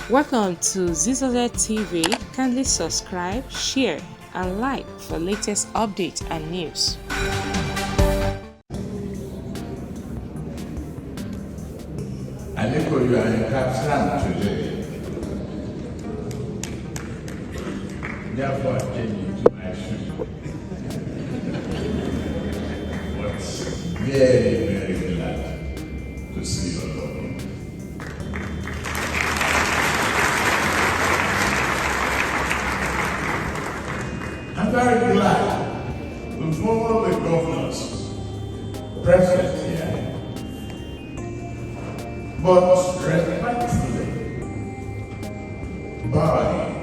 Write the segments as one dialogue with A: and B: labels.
A: Welcome to Zisodel TV. Kindly subscribe, share, and like for latest updates and news.
B: Aliko, you are in Kapslam today. Therefore, I came into my shoe. But very, very glad to see all of you. I'm very glad to follow the governors present here, but respectfully bowing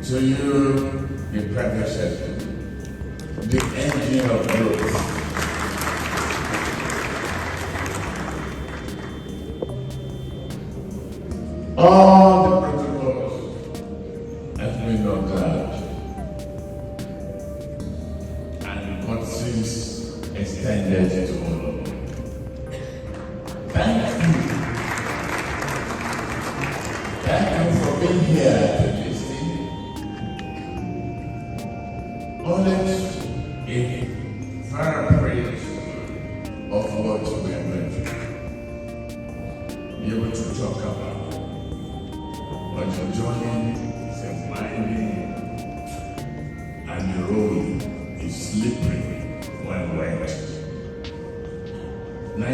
B: to you, the predecessor, the engine of growth. All the protocols has been observed and courtesies extended to all of you. Thank you. Thank you for being here to listen. Honest in paraphrase of what we are going to be able to talk about. But your journey is a winding and the road is slippery when wet.